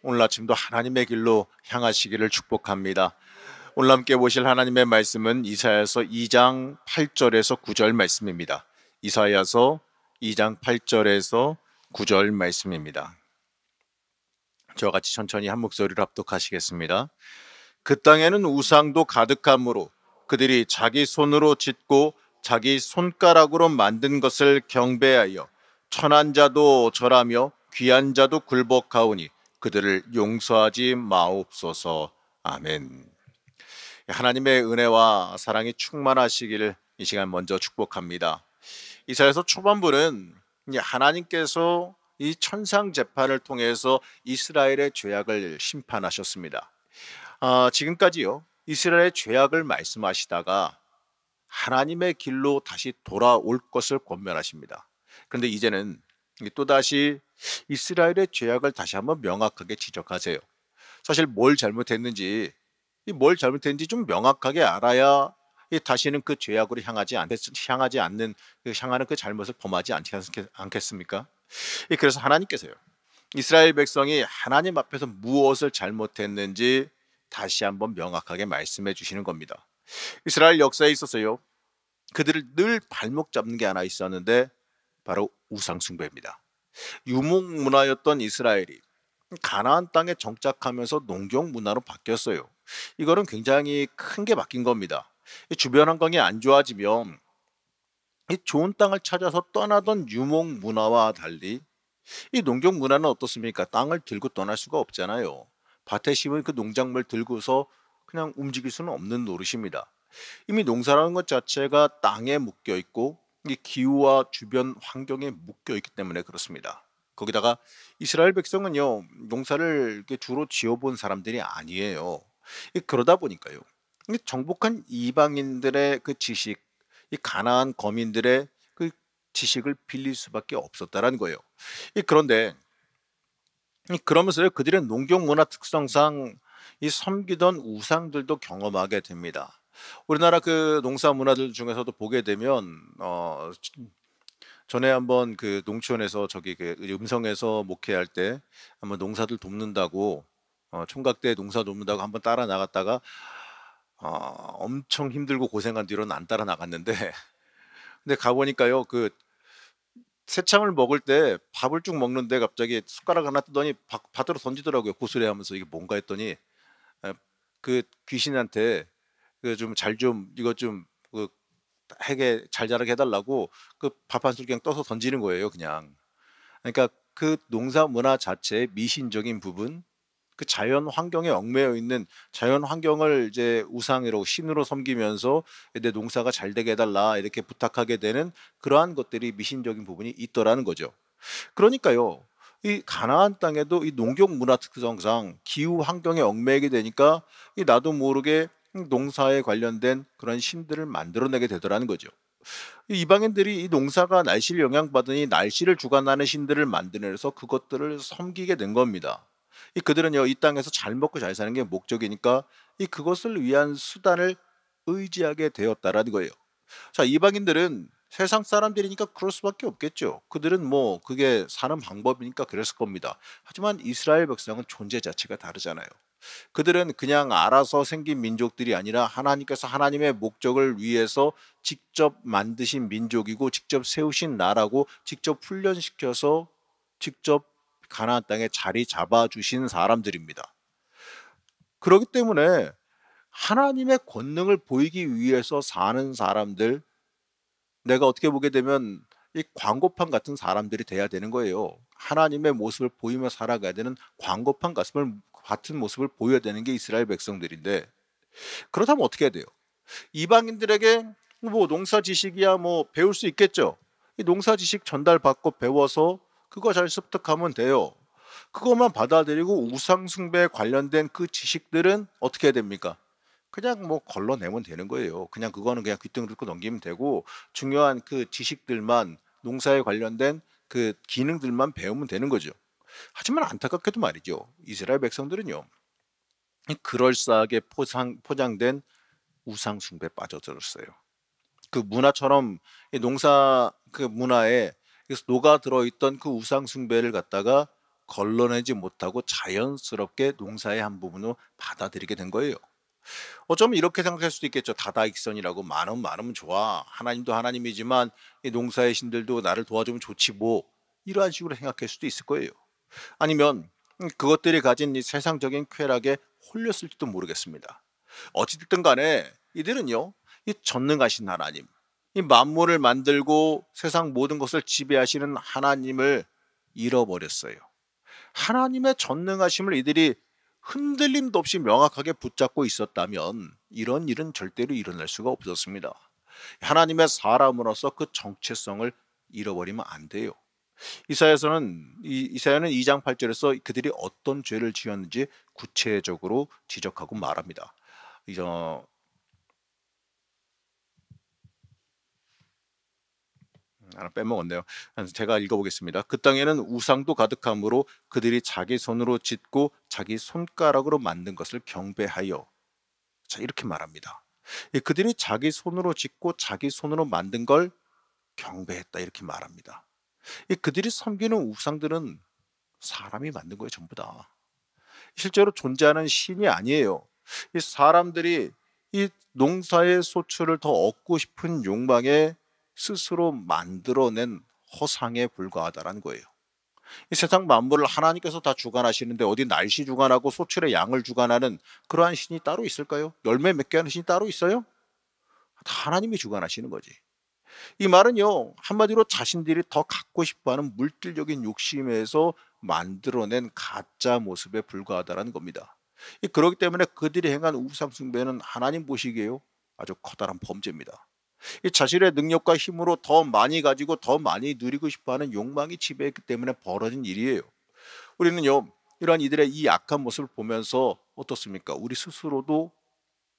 오늘 아침도 하나님의 길로 향하시기를 축복합니다. 오늘 함께 보실 하나님의 말씀은 이사야서 2장 8절에서 9절 말씀입니다. 이사야서 2장 8절에서 9절 말씀입니다. 저와 같이 천천히 한 목소리로 합독하시겠습니다. 그 땅에는 우상도 가득하므로 그들이 자기 손으로 짓고 자기 손가락으로 만든 것을 경배하여 천한 자도 절하며 귀한 자도 굴복하오니 그들을 용서하지 마옵소서. 아멘. 하나님의 은혜와 사랑이 충만하시기를 이 시간 먼저 축복합니다. 이사야서 초반부는 하나님께서 이 천상 재판을 통해서 이스라엘의 죄악을 심판하셨습니다. 지금까지요, 이스라엘의 죄악을 말씀하시다가 하나님의 길로 다시 돌아올 것을 권면하십니다. 그런데 이제는 또다시 이스라엘의 죄악을 다시 한번 명확하게 지적하세요. 사실 뭘 잘못했는지 좀 명확하게 알아야 다시는 그 죄악으로 향하는 그 잘못을 범하지 않겠습니까? 그래서 하나님께서요, 이스라엘 백성이 하나님 앞에서 무엇을 잘못했는지 다시 한번 명확하게 말씀해 주시는 겁니다. 이스라엘 역사에 있어서요, 그들을 늘 발목 잡는 게 하나 있었는데 바로 우상 숭배입니다. 유목 문화였던 이스라엘이 가나안 땅에 정착하면서 농경 문화로 바뀌었어요. 이거는 굉장히 큰 게 바뀐 겁니다. 주변 환경이 안 좋아지면 이 좋은 땅을 찾아서 떠나던 유목 문화와 달리 이 농경 문화는 어떻습니까? 땅을 들고 떠날 수가 없잖아요. 밭에 심은 그 농작물 들고서 그냥 움직일 수는 없는 노릇입니다. 이미 농사라는 것 자체가 땅에 묶여 있고 이 기후와 주변 환경에 묶여 있기 때문에 그렇습니다. 거기다가 이스라엘 백성은요, 농사를 이렇게 주로 지어본 사람들이 아니에요. 그러다 보니까요, 이 정복한 이방인들의 그 지식, 이 가나안 거민들의 그 지식을 빌릴 수밖에 없었다라는 거예요. 그런데 그러면서요, 그들의 농경 문화 특성상 이 섬기던 우상들도 경험하게 됩니다. 우리나라 그 농사 문화들 중에서도 보게 되면 전에 한번 그 농촌에서 저기 그 음성에서 목회할 때 한번 농사들 돕는다고 총각 때 농사 돕는다고 한번 따라 나갔다가 엄청 힘들고 고생한 뒤로는 안 따라 나갔는데 근데 가보니까요, 그 새참을 먹을 때 밥을 쭉 먹는데 갑자기 숟가락 하나 뜨더니 밭으로 던지더라고요. 고스래하면서 이게 뭔가 했더니 그 귀신한테 그 좀 잘 좀 이것 좀그 해게 잘 자라게 해달라고 그 밥 한 술 그냥 떠서 던지는 거예요, 그냥. 그러니까 그 농사 문화 자체의 미신적인 부분, 그 자연 환경에 얽매여 있는 자연 환경을 이제 우상으로 신으로 섬기면서 내 농사가 잘 되게 해달라 이렇게 부탁하게 되는 그러한 것들이 미신적인 부분이 있더라는 거죠. 그러니까요, 이 가나안 땅에도 이 농경 문화 특성상 기후 환경에 얽매이게 되니까 이 나도 모르게 농사에 관련된 그런 신들을 만들어내게 되더라는 거죠. 이 이방인들이 이 농사가 날씨를 영향받으니 날씨를 주관하는 신들을 만들어내서 그것들을 섬기게 된 겁니다. 그들은요, 이 땅에서 잘 먹고 잘 사는 게 목적이니까 이 그것을 위한 수단을 의지하게 되었다라는 거예요. 자, 이방인들은 세상 사람들이니까 그럴 수밖에 없겠죠. 그들은 뭐 그게 사는 방법이니까 그랬을 겁니다. 하지만 이스라엘 백성은 존재 자체가 다르잖아요. 그들은 그냥 알아서 생긴 민족들이 아니라 하나님께서 하나님의 목적을 위해서 직접 만드신 민족이고 직접 세우신 나라고 직접 훈련시켜서 직접 가나안 땅에 자리 잡아 주신 사람들입니다. 그렇기 때문에 하나님의 권능을 보이기 위해서 사는 사람들, 내가 어떻게 보게 되면 이 광고판 같은 사람들이 돼야 되는 거예요. 하나님의 모습을 보이며 살아가야 되는 광고판 같은 모습을 보여야 되는 게 이스라엘 백성들인데, 그렇다면 어떻게 해야 돼요? 이방인들에게 뭐 농사 지식이야 뭐 배울 수 있겠죠. 이 농사 지식 전달받고 배워서 그거 잘 습득하면 돼요. 그것만 받아들이고 우상 숭배에 관련된 그 지식들은 어떻게 해야 됩니까? 그냥 뭐 걸러내면 되는 거예요. 그냥 그거는 그냥 귀등 듣고 넘기면 되고 중요한 그 지식들만, 농사에 관련된 그 기능들만 배우면 되는 거죠. 하지만 안타깝게도 말이죠, 이스라엘 백성들은요, 그럴싸하게 포장된 우상 숭배에 빠져들었어요. 그 문화처럼 이 농사 그 문화에 녹아 들어 있던 그 우상 숭배를 갖다가 걸러내지 못하고 자연스럽게 농사의 한 부분으로 받아들이게 된 거예요. 어쩌면 이렇게 생각할 수도 있겠죠. 다다익선이라고 많으면 좋아. 하나님도 하나님이지만 이 농사의 신들도 나를 도와주면 좋지 뭐. 이러한 식으로 생각할 수도 있을 거예요. 아니면 그것들이 가진 이 세상적인 쾌락에 홀렸을지도 모르겠습니다. 어찌됐든 간에 이들은요, 이 전능하신 하나님, 이 만물을 만들고 세상 모든 것을 지배하시는 하나님을 잃어버렸어요. 하나님의 전능하심을 이들이 흔들림도 없이 명확하게 붙잡고 있었다면 이런 일은 절대로 일어날 수가 없었습니다. 하나님의 사람으로서 그 정체성을 잃어버리면 안 돼요. 이사야는 2장 8절에서 그들이 어떤 죄를 지었는지 구체적으로 지적하고 말합니다. 이저 하나 빼먹었네요. 제가 읽어보겠습니다. 그 땅에는 우상도 가득함으로 그들이 자기 손으로 짓고 자기 손가락으로 만든 것을 경배하여. 자, 이렇게 말합니다. 그들이 자기 손으로 짓고 자기 손으로 만든 걸 경배했다, 이렇게 말합니다. 그들이 섬기는 우상들은 사람이 만든 거예요, 전부 다. 실제로 존재하는 신이 아니에요. 이 사람들이 이 농사의 소출을 더 얻고 싶은 욕망에 스스로 만들어낸 허상에 불과하다라는 거예요. 이 세상 만물을 하나님께서 다 주관하시는데 어디 날씨 주관하고 소출의 양을 주관하는 그러한 신이 따로 있을까요? 열매 맺게 하는 신이 따로 있어요? 다 하나님이 주관하시는 거지. 이 말은요, 한마디로 자신들이 더 갖고 싶어하는 물질적인 욕심에서 만들어낸 가짜 모습에 불과하다는 겁니다. 그렇기 때문에 그들이 행한 우상 숭배는 하나님 보시기에요, 아주 커다란 범죄입니다. 이 자신의 능력과 힘으로 더 많이 가지고 더 많이 누리고 싶어하는 욕망이 지배했기 때문에 벌어진 일이에요. 우리는요, 이러한 이들의 이 악한 모습을 보면서 어떻습니까? 우리 스스로도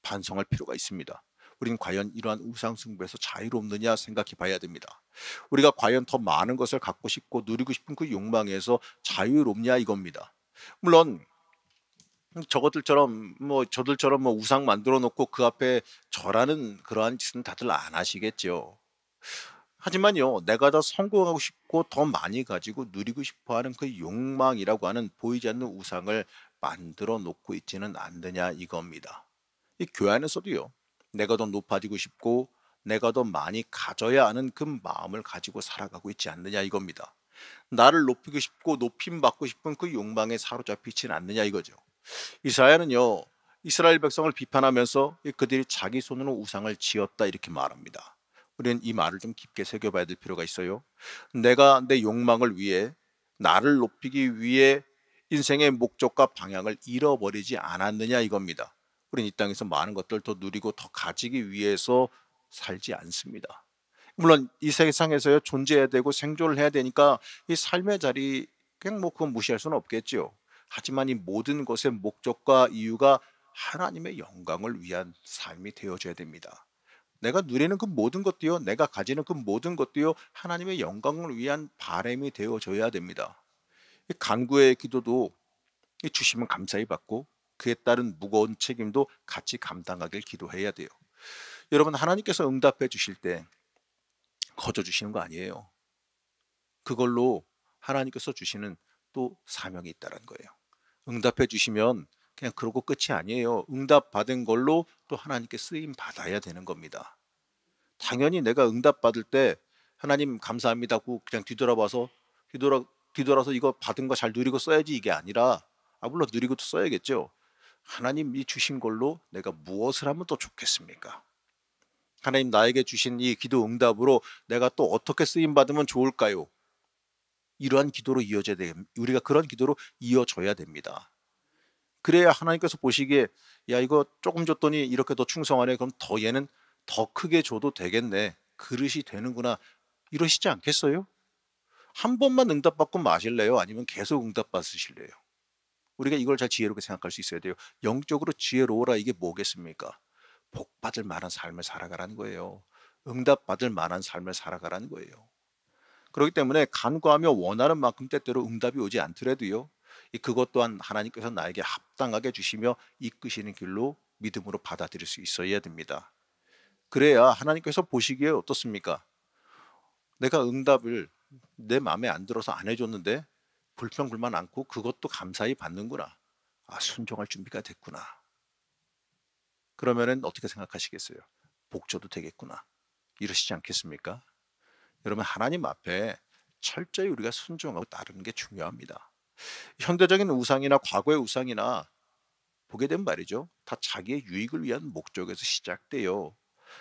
반성할 필요가 있습니다. 우리는 과연 이러한 우상숭배에서 자유롭느냐 생각해 봐야 됩니다. 우리가 과연 더 많은 것을 갖고 싶고 누리고 싶은 그 욕망에서 자유롭냐 이겁니다. 물론 저들처럼 우상 만들어 놓고 그 앞에 절하는 그러한 짓은 다들 안 하시겠죠. 하지만요, 내가 더 성공하고 싶고 더 많이 가지고 누리고 싶어하는 그 욕망이라고 하는 보이지 않는 우상을 만들어 놓고 있지는 않느냐 이겁니다. 이 교회 안에서도요, 내가 더 높아지고 싶고 내가 더 많이 가져야 하는 그 마음을 가지고 살아가고 있지 않느냐 이겁니다. 나를 높이고 싶고 높임 받고 싶은 그 욕망에 사로잡히지는 않느냐 이거죠. 이사야는요, 이스라엘 백성을 비판하면서 그들이 자기 손으로 우상을 지었다 이렇게 말합니다. 우리는 이 말을 좀 깊게 새겨봐야 될 필요가 있어요. 내가 내 욕망을 위해, 나를 높이기 위해 인생의 목적과 방향을 잃어버리지 않았느냐 이겁니다. 우리는 이 땅에서 많은 것들 더 누리고 더 가지기 위해서 살지 않습니다. 물론 이 세상에서요, 존재해야 되고 생존을 해야 되니까 이 삶의 자리 그냥 그건 무시할 수는 없겠죠. 하지만 이 모든 것의 목적과 이유가 하나님의 영광을 위한 삶이 되어져야 됩니다. 내가 누리는 그 모든 것도요, 내가 가지는 그 모든 것도요, 하나님의 영광을 위한 바람이 되어져야 됩니다. 이 간구의 기도도 이 주시면 감사히 받고 그에 따른 무거운 책임도 같이 감당하길 기도해야 돼요. 여러분, 하나님께서 응답해 주실 때 거저 주시는 거 아니에요. 그걸로 하나님께서 주시는 또 사명이 있다는 거예요. 응답해 주시면 그냥 그러고 끝이 아니에요. 응답 받은 걸로 또 하나님께 쓰임 받아야 되는 겁니다. 당연히 내가 응답 받을 때 하나님 감사합니다 하고 그냥 뒤돌아서 이거 받은 거 잘 누리고 써야지 이게 아니라, 물론 누리고도 써야겠죠. 하나님이 주신 걸로 내가 무엇을 하면 또 좋겠습니까? 하나님 나에게 주신 이 기도 응답으로 내가 또 어떻게 쓰임 받으면 좋을까요? 이러한 기도로 우리가 그런 기도로 이어져야 됩니다. 그래야 하나님께서 보시기에 야, 이거 조금 줬더니 이렇게 더 충성하네. 그럼 더 얘는 더 크게 줘도 되겠네. 그릇이 되는구나. 이러시지 않겠어요? 한 번만 응답받고 마실래요? 아니면 계속 응답받으실래요? 우리가 이걸 잘 지혜롭게 생각할 수 있어야 돼요. 영적으로 지혜로워라, 이게 뭐겠습니까? 복받을 만한 삶을 살아가라는 거예요. 응답받을 만한 삶을 살아가라는 거예요. 그렇기 때문에 간구하며 원하는 만큼 때때로 응답이 오지 않더라도요, 그것 또한 하나님께서 나에게 합당하게 주시며 이끄시는 길로 믿음으로 받아들일 수 있어야 됩니다. 그래야 하나님께서 보시기에 어떻습니까? 내가 응답을 내 마음에 안 들어서 안 해줬는데 불평 불만 않고 그것도 감사히 받는구나. 아, 순종할 준비가 됐구나. 그러면은 어떻게 생각하시겠어요? 복줘도 되겠구나. 이러시지 않겠습니까? 여러분, 하나님 앞에 철저히 우리가 순종하고 따르는 게 중요합니다. 현대적인 우상이나 과거의 우상이나 보게 된 말이죠. 다 자기의 유익을 위한 목적에서 시작돼요.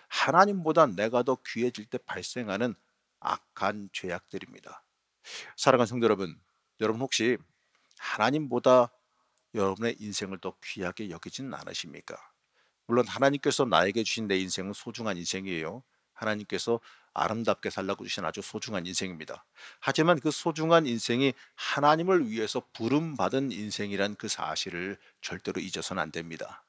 하나님보다 내가 더 귀해질 때 발생하는 악한 죄악들입니다. 사랑하는 성도 여러분, 여러분 혹시 하나님보다 여러분의 인생을 더 귀하게 여기지는 않으십니까? 물론 하나님께서 나에게 주신 내 인생은 소중한 인생이에요. 하나님께서 아름답게 살라고 주신 아주 소중한 인생입니다. 하지만 그 소중한 인생이 하나님을 위해서 부름받은 인생이란 그 사실을 절대로 잊어서는 안 됩니다.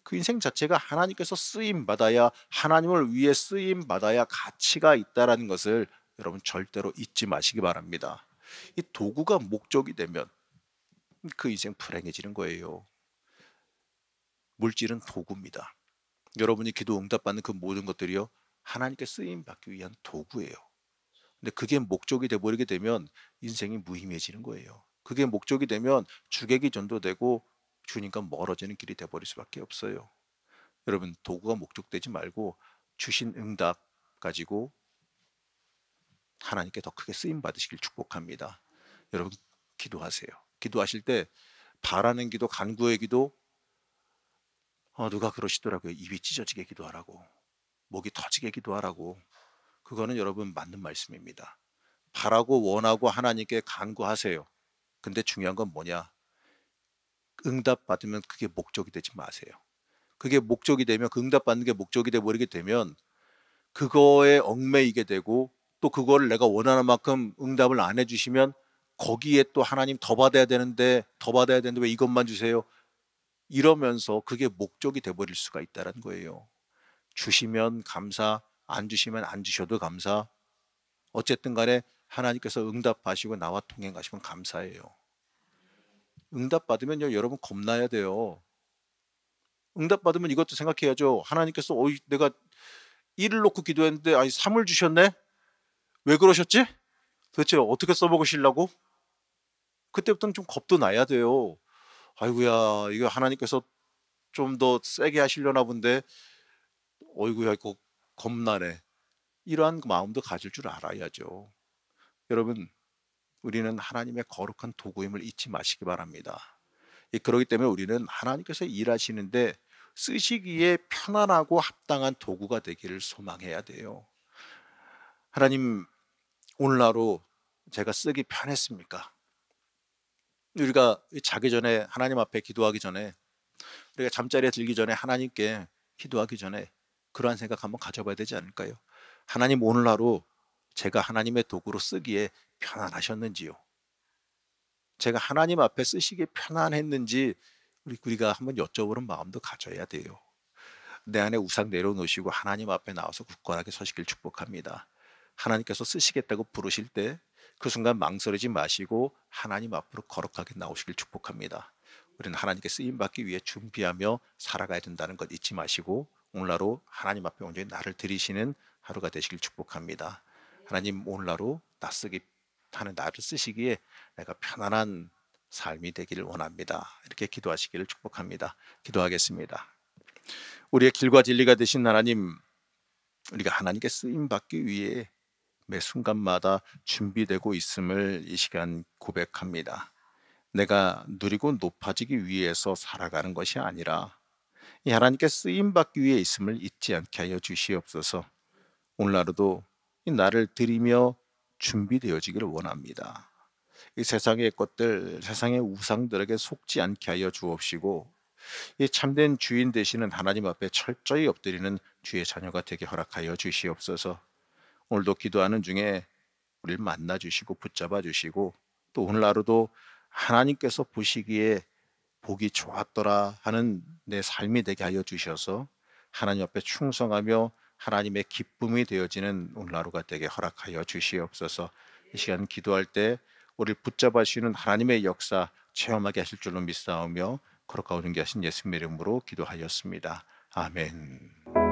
그 인생 자체가 하나님께서 쓰임 받아야, 하나님을 위해 쓰임 받아야 가치가 있다라는 것을 여러분 절대로 잊지 마시기 바랍니다. 이 도구가 목적이 되면 그 인생 불행해지는 거예요. 물질은 도구입니다. 여러분이 기도 응답받는 그 모든 것들이요, 하나님께 쓰임 받기 위한 도구예요. 근데 그게 목적이 돼버리게 되면 인생이 무의미해지는 거예요. 그게 목적이 되면 주객이 전도되고 주님과 멀어지는 길이 돼버릴 수밖에 없어요. 여러분, 도구가 목적되지 말고 주신 응답 가지고 하나님께 더 크게 쓰임 받으시길 축복합니다. 여러분, 기도하세요. 기도하실 때 바라는 기도, 간구의 기도, 누가 그러시더라고요. 입이 찢어지게 기도하라고, 목이 터지게 기도하라고. 그거는 여러분 맞는 말씀입니다. 바라고 원하고 하나님께 간구하세요. 근데 중요한 건 뭐냐? 응답 받으면 그게 목적이 되지 마세요. 그게 목적이 되면, 그 응답 받는 게 목적이 돼 버리게 되면 그거에 얽매이게 되고, 또 그거를 내가 원하는 만큼 응답을 안 해주시면 거기에 또 하나님 더 받아야 되는데, 왜 이것만 주세요? 이러면서 그게 목적이 돼버릴 수가 있다는 거예요. 주시면 감사, 안 주시면 안 주셔도 감사. 어쨌든 간에 하나님께서 응답하시고 나와 통행하시면 감사해요. 응답 받으면요, 여러분 겁나야 돼요. 응답 받으면 이것도 생각해야죠. 하나님께서 내가 1을 놓고 기도했는데 3을 주셨네? 왜 그러셨지? 도대체 어떻게 써먹으시려고? 그때부터는 좀 겁도 나야 돼요. 아이고야, 이거 하나님께서 좀 더 세게 하시려나 본데, 어이구야, 이거 겁나네. 이러한 마음도 가질 줄 알아야죠. 여러분, 우리는 하나님의 거룩한 도구임을 잊지 마시기 바랍니다. 그렇기 때문에 우리는 하나님께서 일하시는데 쓰시기에 편안하고 합당한 도구가 되기를 소망해야 돼요. 하나님, 오늘 하루 제가 쓰기 편했습니까? 우리가 자기 전에, 하나님 앞에 기도하기 전에, 우리가 잠자리에 들기 전에 하나님께 기도하기 전에 그러한 생각 한번 가져봐야 되지 않을까요? 하나님, 오늘 하루 제가 하나님의 도구로 쓰기에 편안하셨는지요? 제가 하나님 앞에 쓰시기에 편안했는지 우리가 한번 여쭤보는 마음도 가져야 돼요. 내 안에 우상 내려놓으시고 하나님 앞에 나와서 굳건하게 서시길 축복합니다. 하나님께서 쓰시겠다고 부르실 때 그 순간 망설이지 마시고 하나님 앞으로 거룩하게 나오시길 축복합니다. 우리는 하나님께 쓰임받기 위해 준비하며 살아가야 된다는 것 잊지 마시고 오늘 하루 하나님 앞에 온전히 나를 드리시는 하루가 되시길 축복합니다. 하나님, 오늘 하루 나를 쓰시기에 내가 편안한 삶이 되기를 원합니다. 이렇게 기도하시기를 축복합니다. 기도하겠습니다. 우리의 길과 진리가 되신 하나님, 우리가 하나님께 쓰임받기 위해 매 순간마다 준비되고 있음을 이 시간 고백합니다. 내가 누리고 높아지기 위해서 살아가는 것이 아니라 이 하나님께 쓰임받기 위해 있음을 잊지 않게 하여 주시옵소서. 오늘 하루도 이 나를 드리며 준비되어지기를 원합니다. 이 세상의 것들, 세상의 우상들에게 속지 않게 하여 주옵시고 이 참된 주인 되시는 하나님 앞에 철저히 엎드리는 주의 자녀가 되게 허락하여 주시옵소서. 오늘도 기도하는 중에 우리를 만나 주시고 붙잡아 주시고 또 오늘 하루도 하나님께서 보시기에 복이 좋았더라 하는 내 삶이 되게 하여 주셔서 하나님 앞에 충성하며 하나님의 기쁨이 되어지는 오늘 하루가 되게 허락하여 주시옵소서. 이 시간 기도할 때 우리를 붙잡아 주시는 하나님의 역사 체험하게 하실 줄로 믿사오며 거룩하고 존귀하신 예수님의 이름으로 기도하였습니다. 아멘.